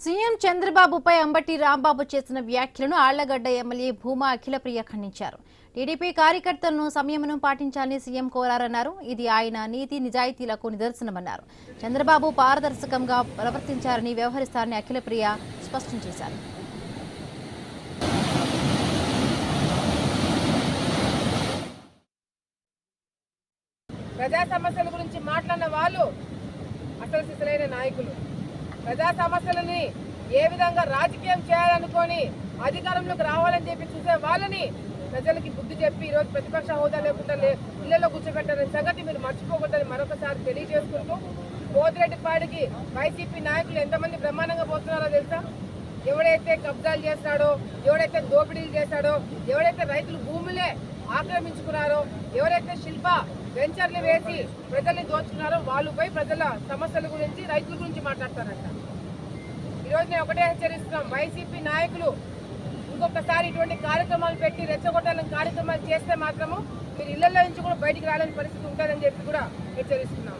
CM చంద్రబాబుపై అంబటి రాంబాబు చేసిన వ్యాఖ్యలను ఆళ్లగడ్డ ఎమ్మెల్యే భూమా అఖిలప్రియ ఖండించారు. టీడీపీ కార్యకర్తలను సంయమనం పాటించాలని సీఎం కోరారన్నారు. ఇది ఆయన నీతి నిజాయితీలకు నిదర్శనమన్నారు. చంద్రబాబు పారదర్శకంగా ప్రవర్తించారని వ్యవహరిస్తారని అఖిలప్రియ స్పష్టం చేశారు. ప్రజా సమస్యల గురించి మాట్లాడిన వాళ్ళు అసలు సిసలైన నాయకులు. ప్రజా సమస్యలని ఏ విధంగా రాజకీయం చేయాలనుకొని అధికారంలోకి రావాలని చెప్పి చూసే వాళ్ళని ప్రజలకి బుద్ధి చెప్పి ఈరోజు ప్రతిపక్ష హోదా లేకుండా ఇళ్లలో కూర్చోబెట్టారనే సంగతి మీరు మర్చిపోకూడదని మరొకసారి తెలియజేసుకుంటూ, పోతిరెడ్డిపాడికి వైసీపీ నాయకులు ఎంతమంది బ్రహ్మాండంగా పోతున్నారో తెలుసా? ఎవడైతే కబ్జాలు చేస్తాడో, ఎవడైతే దోపిడీలు చేస్తాడో, ఎవడైతే రైతులు భూములే ఆక్రమించుకున్నారో, ఎవరైతే శిల్ప వెంచర్లు వేసి ప్రజల్ని దోచుకున్నారో వాళ్ళు పోయి ప్రజల సమస్యల గురించి, రైతుల గురించి మాట్లాడతారంట. ఈరోజు నేను ఒకటే హెచ్చరిస్తున్నాం, వైసీపీ నాయకులు ఇంకొకసారి ఇటువంటి కార్యక్రమాలు పెట్టి రెచ్చగొట్టాలని కార్యక్రమాలు చేస్తే మాత్రము మీరు ఇళ్లలో నుంచి కూడా బయటికి రాలేని పరిస్థితి ఉంటుందని చెప్పి కూడా హెచ్చరిస్తున్నాం.